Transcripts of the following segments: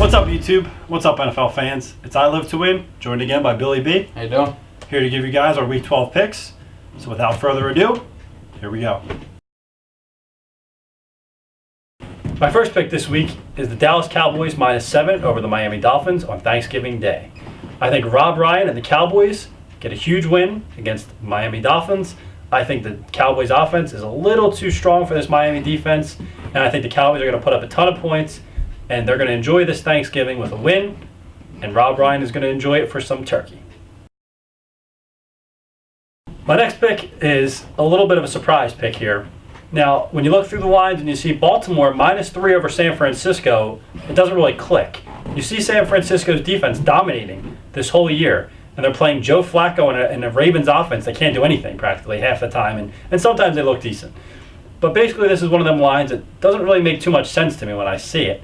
What's up, YouTube? What's up, NFL fans? It's iLivetowin, joined again by Billy B. How you doing? Here to give you guys our Week 12 picks. So without further ado, here we go. My first pick this week is the Dallas Cowboys -7 over the Miami Dolphins on Thanksgiving Day. I think Rob Ryan and the Cowboys get a huge win against the Miami Dolphins. I think the Cowboys offense is a little too strong for this Miami defense, and I think the Cowboys are going to put up a ton of points, and they're going to enjoy this Thanksgiving with a win, and Rob Ryan is going to enjoy it for some turkey. My next pick is a little bit of a surprise pick here. Now, when you look through the lines and you see Baltimore -3 over San Francisco, it doesn't really click. You see San Francisco's defense dominating this whole year, and they're playing Joe Flacco in a Ravens offense that can't do anything practically half the time, and sometimes they look decent. But basically, this is one of them lines that doesn't really make too much sense to me when I see it.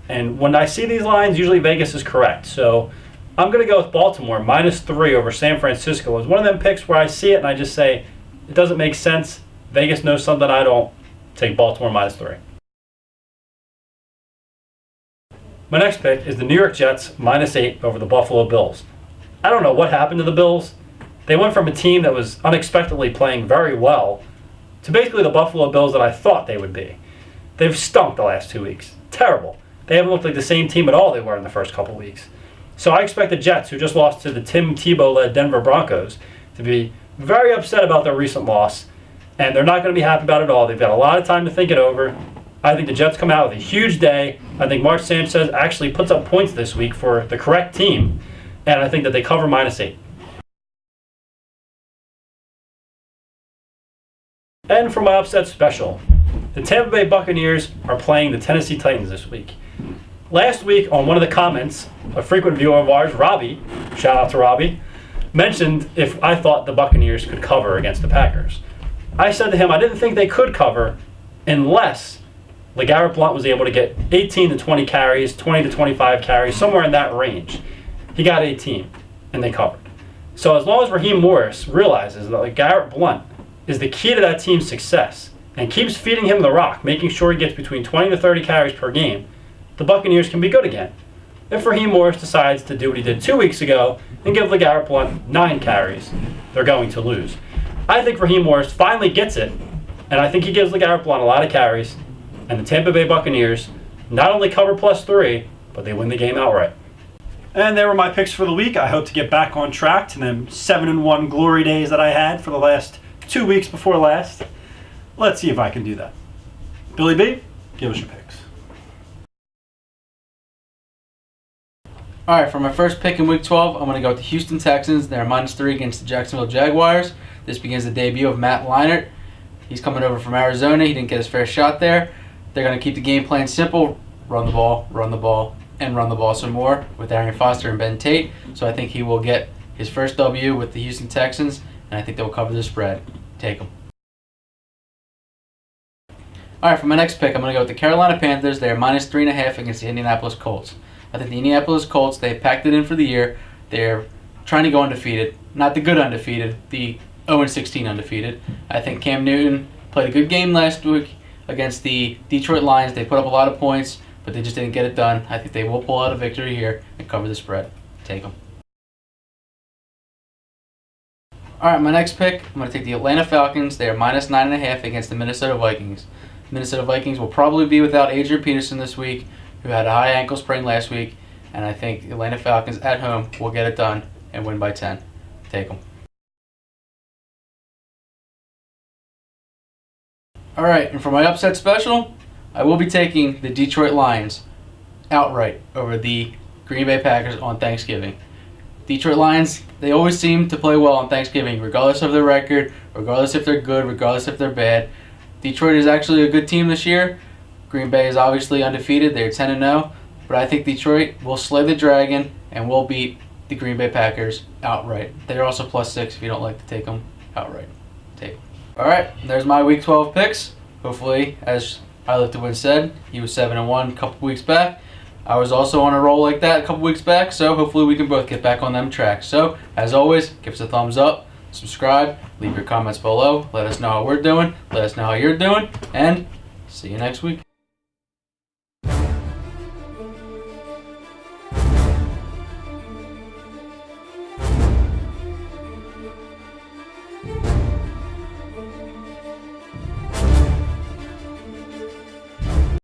And when I see these lines, usually Vegas is correct. So I'm going to go with Baltimore -3 over San Francisco. It's one of them picks where I see it and I just say, it doesn't make sense. Vegas knows something I don't. Take Baltimore -3. My next pick is the New York Jets -8 over the Buffalo Bills. I don't know what happened to the Bills. They went from a team that was unexpectedly playing very well to basically the Buffalo Bills that I thought they would be. They've stunk the last 2 weeks. Terrible. They haven't looked like the same team at all they were in the first couple weeks. So I expect the Jets, who just lost to the Tim Tebow-led Denver Broncos, to be very upset about their recent loss, and they're not going to be happy about it at all. They've got a lot of time to think it over. I think the Jets come out with a huge day. I think Mark Sanchez actually puts up points this week for the correct team, and I think that they cover -8. And for my upset special, the Tampa Bay Buccaneers are playing the Tennessee Titans this week. Last week, on one of the comments, a frequent viewer of ours, Robbie, shout out to Robbie, mentioned if I thought the Buccaneers could cover against the Packers. I said to him I didn't think they could cover unless LeGarrette Blount was able to get 18 to 20 carries, 20 to 25 carries, somewhere in that range. He got 18, and they covered. So as long as Raheem Morris realizes that LeGarrette Blount is the key to that team's success and keeps feeding him the rock, making sure he gets between 20 to 30 carries per game, the Buccaneers can be good again. If Raheem Morris decides to do what he did 2 weeks ago and give LeGarrette Blount 9 carries, they're going to lose. I think Raheem Morris finally gets it, and I think he gives LeGarrette Blount a lot of carries, and the Tampa Bay Buccaneers not only cover +3, but they win the game outright. And there were my picks for the week. I hope to get back on track to them 7-1 glory days that I had for the last 2 weeks before last. Let's see if I can do that. Billy B, give us your picks. All right, for my first pick in Week 12, I'm going to go with the Houston Texans. They're -3 against the Jacksonville Jaguars. This begins the debut of Matt Leinart. He's coming over from Arizona. He didn't get his fair shot there. They're going to keep the game plan simple, run the ball, and run the ball some more with Arian Foster and Ben Tate. So I think he will get his first W with the Houston Texans, and I think they will cover the spread. Take them. All right, for my next pick, I'm going to go with the Carolina Panthers. They're -3.5 against the Indianapolis Colts. I think the Indianapolis Colts, they've packed it in for the year. They're trying to go undefeated. Not the good undefeated, the 0-16 undefeated. I think Cam Newton played a good game last week against the Detroit Lions. They put up a lot of points, but they just didn't get it done. I think they will pull out a victory here and cover the spread. Take them. All right, my next pick, I'm going to take the Atlanta Falcons. They are -9.5 against the Minnesota Vikings. The Minnesota Vikings will probably be without Adrian Peterson this week, who had a high ankle sprain last week, and I think the Atlanta Falcons at home will get it done and win by 10. Take them. All right, and for my upset special, I will be taking the Detroit Lions outright over the Green Bay Packers on Thanksgiving. Detroit Lions, they always seem to play well on Thanksgiving, regardless of their record, regardless if they're good, regardless if they're bad. Detroit is actually a good team this year. Green Bay is obviously undefeated. They're 10-0, but I think Detroit will slay the dragon and will beat the Green Bay Packers outright. They're also +6 if you don't like to take them outright. Take them. All right, there's my Week 12 picks. Hopefully, as iLivetowin said, he was 7-1 a couple weeks back. I was also on a roll like that a couple weeks back, so hopefully we can both get back on them tracks. So, as always, give us a thumbs up, subscribe, leave your comments below, let us know how we're doing, let us know how you're doing, and see you next week.